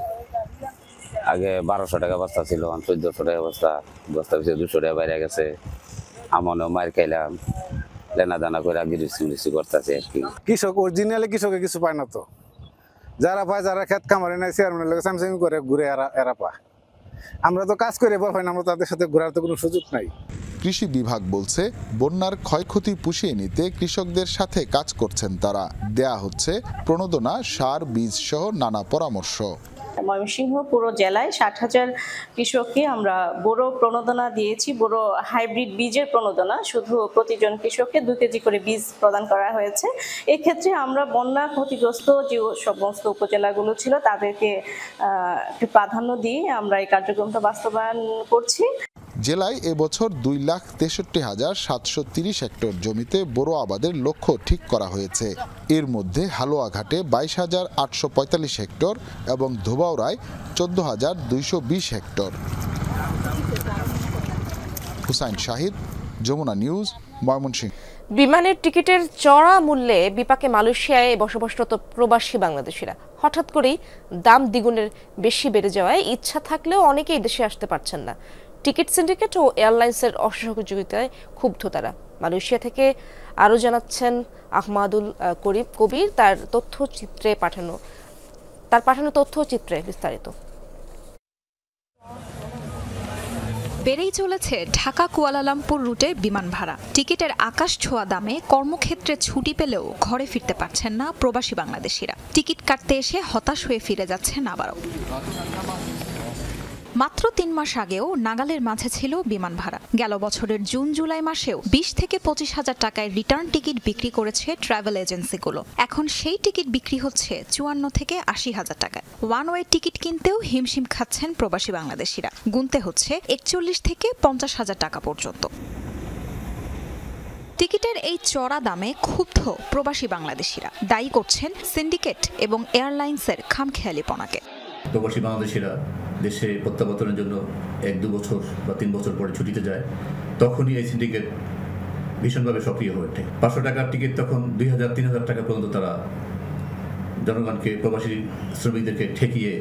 আগে 1200 টাকা বস্তা ছিল, 1400 টাকা বস্তা পিছিয়ে 200 টাকা বাইরে গেছে। আমনেও মার খাইলাম, লেনা দানা করে গিরিসি করতেছে আর কি। কৃষক অরিজিনালি কৃষকে কিছু পায় না তো, যারা পায়, যারা খেত খামারে নাই চেয়ারম্যানের লোক স্যামসাং করে ঘুরে এরা পায়। আমরা তো কাজ করে বল হয় না, আমরা তাদের সাথে ঘোরার তো কোনো সুযোগ নাই। কৃষি বিভাগ বলছে, বন্যার ক্ষয়ক্ষতি পুষিয়ে নিতে কৃষকদের সাথে কাজ করছেন তারা। দেয়া হচ্ছে প্রণোদনা, সার, বীজ সহ নানা পরামর্শ। ময়মনসিংহ পুরো জেলায় 60,000 কৃষককে আমরা বোরো প্রণোদনা দিয়েছি। বোরো হাইব্রিড বীজের প্রণোদনা, শুধু প্রতিজন কৃষককে 2 কেজি করে বীজ প্রদান করা হয়েছে। এক্ষেত্রে আমরা বন্যা ক্ষতিগ্রস্ত যে সমস্ত উপজেলাগুলো ছিল তাদেরকে একটু প্রাধান্য দিয়ে আমরা এই কার্যক্রমটা বাস্তবায়ন করছি। জেলায় এবছর 2,63,730 হেক্টর জমিতে বোরো আবাদের লক্ষ্য ঠিক করা হয়েছে। এর মধ্যে হালুয়াঘাটে 22,845 হেক্টর এবং ধোবাউড়ায় 14,220 হেক্টর। হুসাইন শাহিদ, যমুনা নিউজ, ময়মনসিংহ। বিমানের টিকিটের চড়া মূল্যে বিপাকে মালয়েশিয়ায় বসবাসরত প্রবাসী বাংলাদেশিরা। হঠাৎ করেই দাম দ্বিগুণের বেশি বেড়ে যাওয়ায় ইচ্ছা থাকলেও অনেকেই দেশে আসতে পারছেন না। টিকিট সিন্ডিকেট ও এয়ারলাইন্সের অসহযোগিতায় ক্ষুব্ধ তারা। মালয়েশিয়া থেকে আরও জানাচ্ছেন আহমাদুল কবির, তার পাঠানো তথ্যচিত্রে বিস্তারিত। বেড়েই চলেছে ঢাকা কুয়ালালামপুর রুটে বিমান ভাড়া। টিকিটের আকাশ ছোঁয়া দামে কর্মক্ষেত্রে ছুটি পেলেও ঘরে ফিরতে পারছেন না প্রবাসী বাংলাদেশিরা। টিকিট কাটতে এসে হতাশ হয়ে ফিরে যাচ্ছেন আবারও। মাত্র 3 মাস আগেও নাগালের মাঝে ছিল বিমান ভাড়া। গেল বছরের জুন জুলাই মাসেও 20 থেকে 25,000 টাকায় রিটার্ন টিকিট বিক্রি করেছে ট্রাভেল এজেন্সিগুলো। এখন সেই টিকিট বিক্রি হচ্ছে 54 থেকে 80,000 টাকায়। ওয়ান ওয়ে টিকিট কিনতেও হিমশিম খাচ্ছেন প্রবাসী বাংলাদেশিরা। গুনতে হচ্ছে 41 থেকে 50,000 টাকা পর্যন্ত। টিকিটের এই চড়া দামে ক্ষুব্ধ প্রবাসী বাংলাদেশিরা। দায়ী করছেন সিন্ডিকেট এবং এয়ারলাইন্সের খামখেয়ালিপনাকে। প্রবাসী বাংলাদেশিরা দেশে প্রত্যাবর্তনের জন্য 1-2 বছর বা 3 বছর পরে ছুটিতে যায়, তখনই এই সিন্ডিকেট ভীষণভাবে সক্রিয় হয়ে ওঠে। 500 টাকার টিকিট তখন 2,000-3,000 টাকা পর্যন্ত তারা জনগণকে, প্রবাসী শ্রমিকদেরকে ঠেকিয়ে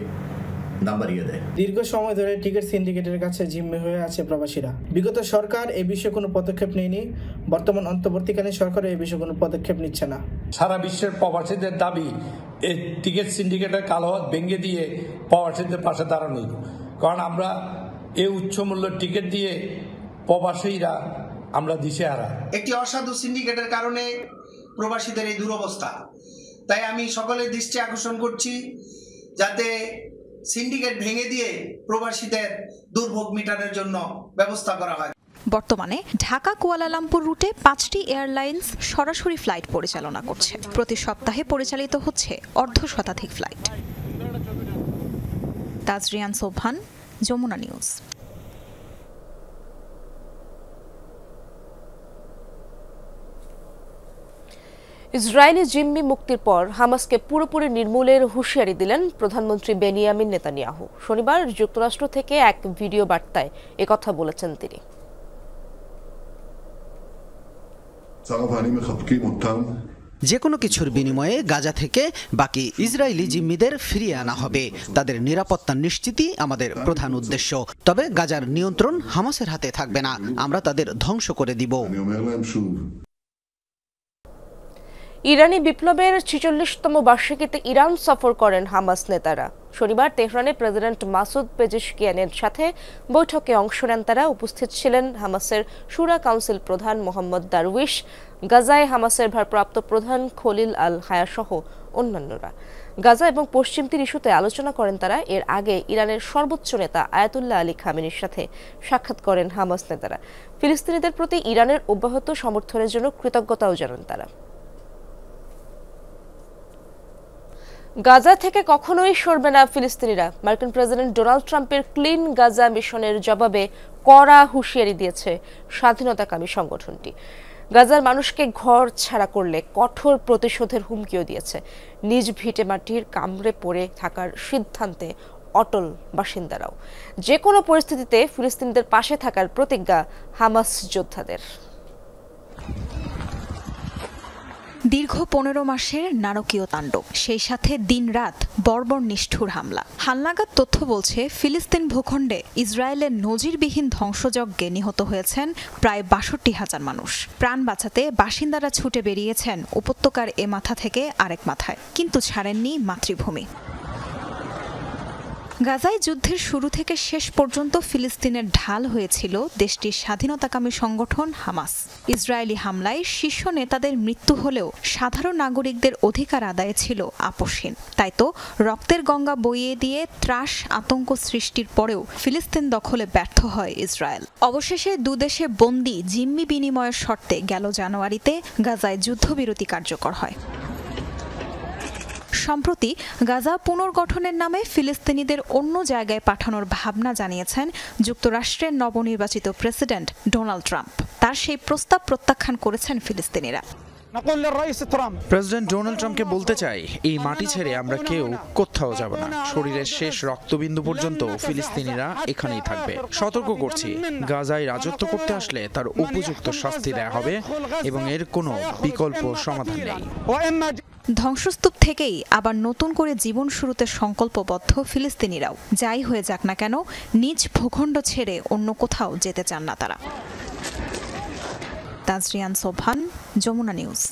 দাম বাড়িয়ে দেয়। দীর্ঘ সময় ধরে টিকিট সিন্ডিকেটের কাছে জিম্মি হয়ে আছে প্রবাসীরা। বিগত সরকার এই বিষয়ে কোনো পদক্ষেপ নেয়নি, বর্তমান অন্তর্বর্তীকালীন সরকারও এই বিষয়ে কোনো পদক্ষেপ নিচ্ছে না। সারা বিশ্বের প্রবাসীদের দাবি এই টিকিট সিন্ডিকেটের কালো হাত ভেঙে দিয়ে প্রবাসীদের পাশে দাঁড়ানো, কারণ আমরা এই উচ্চ মূল্যের টিকিট দিয়ে প্রবাসীরা আমরা দিশেহারা। একটি অসাধু সিন্ডিকেটের কারণে প্রবাসীদের এই দুরবস্থা। তাই আমি সকলের দৃষ্টি আকর্ষণ করছি যাতে সিন্ডিকেট ভেঙে দিয়ে প্রবাসীদের দুর্ভোগ মেটানোর জন্য ব্যবস্থা করা হয়। বর্তমানে ঢাকা কুয়ালালামপুর রুটে 5টি এয়ারলাইন্স সরাসরি ফ্লাইট পরিচালনা করছে। প্রতি সপ্তাহে পরিচালিত হচ্ছে অর্ধশতাধিক ফ্লাইট। তাজরিয়ান সোবহান, যমুনা নিউজ। ইসরায়েলি জিম্মি মুক্তির পর হামাসকে পুরোপুরি নির্মূলের হুঁশিয়ারি দিলেন প্রধানমন্ত্রী বেনিয়ামিন নেতানিয়াহু। শনিবার যুক্তরাষ্ট্র থেকে এক ভিডিও বার্তায় একথা বলেছেন তিনি। যে কোনো কিছুর বিনিময়ে গাজা থেকে বাকি ইসরায়েলি জিম্মিদের ফিরিয়ে আনা হবে। তাদের নিরাপত্তা নিশ্চিতই আমাদের প্রধান উদ্দেশ্য। তবে গাজার নিয়ন্ত্রণ হামাসের হাতে থাকবে না, আমরা তাদের ধ্বংস করে দিব। ইরানি বিপ্লবের 46তম বার্ষিকীতে ইরান সফর করেন হামাস নেতারা। শনিবার তেহরানে প্রেসিডেন্ট মাসুদ পেজেশকিয়ানের সাথে বৈঠকে অংশ নেন তারা। উপস্থিত ছিলেন হামাসের শুরা কাউন্সিল প্রধান মোহাম্মদ দারউইশ, গাজায় হামাসের ভারপ্রাপ্ত প্রধান খলিল আল হায়া সহ অন্যান্যরা। গাজা এবং পশ্চিম তীর ইস্যুতে আলোচনা করেন তারা। এর আগে ইরানের সর্বোচ্চ নেতা আয়াতুল্লাহ আলী খামেনির সাথে সাক্ষাৎ করেন হামাস নেতারা। ফিলিস্তিনিদের প্রতি ইরানের অব্যাহত সমর্থনের জন্য কৃতজ্ঞতাও জানান তারা। গাজা থেকে কখনোই সরবে না ফিলিস্তিনিরা। মার্কিন প্রেসিডেন্ট ডোনাল্ড ট্রাম্পের ক্লিন গাজা মিশনের জবাবে কড়া হুঁশিয়ারি দিয়েছে স্বাধীনতাকামী সংগঠনটি। গাজার মানুষকে ঘর ছাড়া করলে কঠোর প্রতিশোধের হুমকিও দিয়েছে। নিজ ভিটে মাটির কামড়ে পড়ে থাকার সিদ্ধান্তে অটল বাসিন্দারাও। যে কোনো পরিস্থিতিতে ফিলিস্তিনিদের পাশে থাকার প্রতিজ্ঞা হামাস যোদ্ধাদের। দীর্ঘ 15 মাসের নারকীয় তাণ্ডব, সেই সাথে দিনরাত বর্বর নিষ্ঠুর হামলা। হালনাগাদ তথ্য বলছে ফিলিস্তিন ভূখণ্ডে ইসরায়েলের নজিরবিহীন ধ্বংসযজ্ঞে নিহত হয়েছেন প্রায় 62,000 মানুষ। প্রাণ বাঁচাতে বাসিন্দারা ছুটে বেরিয়েছেন উপত্যকার এ মাথা থেকে আরেক মাথায়, কিন্তু ছাড়েননি মাতৃভূমি। গাজায় যুদ্ধের শুরু থেকে শেষ পর্যন্ত ফিলিস্তিনের ঢাল হয়েছিল দেশটির স্বাধীনতাকামী সংগঠন হামাস। ইসরায়েলি হামলায় শীর্ষ নেতাদের মৃত্যু হলেও সাধারণ নাগরিকদের অধিকার আদায়ে ছিল আপোষহীন। তাই তো রক্তের গঙ্গা বইয়ে দিয়ে ত্রাস আতঙ্ক সৃষ্টির পরেও ফিলিস্তিন দখলে ব্যর্থ হয় ইসরায়েল। অবশেষে দুদেশে বন্দী জিম্মি বিনিময়ের শর্তে গেল জানুয়ারিতে গাজায় যুদ্ধবিরতি কার্যকর হয়। সম্প্রতি গাজা পুনর্গঠনের নামে ফিলিস্তিনিদের অন্য জায়গায় পাঠানোর ভাবনা জানিয়েছেন যুক্তরাষ্ট্রের নবনির্বাচিত প্রেসিডেন্ট ডোনাল্ড ট্রাম্প। তার সেই প্রস্তাব প্রত্যাখ্যান করেছেন ফিলিস্তিনিরা। প্রেসিডেন্ট ডোনাল্ড ট্রাম্পকে বলতে চাই, এই মাটি ছেড়ে আমরা কেউ কোথাও যাব না। শরীরের শেষ রক্তবিন্দু পর্যন্ত ফিলিস্তিনিরা এখানেই থাকবে। সতর্ক করছি, গাজায় রাজত্ব করতে আসলে তার উপযুক্ত শাস্তি দেয়া হবে এবং এর কোনো বিকল্প সমাধান নেই। ধ্বংসস্তূপ থেকেই আবার নতুন করে জীবন শুরুতে সংকল্পবদ্ধ ফিলিস্তিনিরাও। যাই হয়ে যাক না কেন, নিজ ভূখণ্ড ছেড়ে অন্য কোথাও যেতে চান না তারা। তাজরিয়ান সোবহান, যমুনা নিউজ।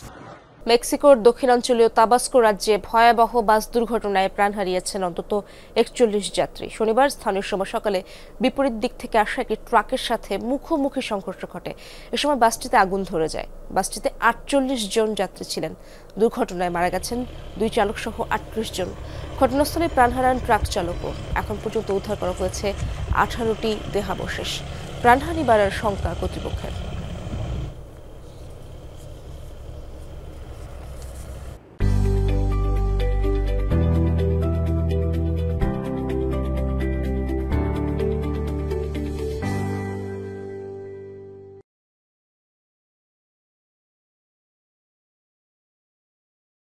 মেক্সিকোর দক্ষিণাঞ্চলীয় তাবাস্কো রাজ্যে ভয়াবহ বাস দুর্ঘটনায় প্রাণ হারিয়েছেন অন্তত 41 যাত্রী। শনিবার স্থানীয় সময় সকালে বিপরীত দিক থেকে আসা একটি ট্রাকের সাথে মুখোমুখি সংঘর্ষ ঘটে। এ সময় বাসটিতে আগুন ধরে যায়। বাসটিতে 48 জন যাত্রী ছিলেন। দুর্ঘটনায় মারা গেছেন 2 চালক সহ 38 জন। ঘটনাস্থলে প্রাণ হারান ট্রাক চালকও। এখন পর্যন্ত উদ্ধার করা হয়েছে 18টি দেহাবশেষ। প্রাণহানি বাড়ার শঙ্কা কর্তৃপক্ষের।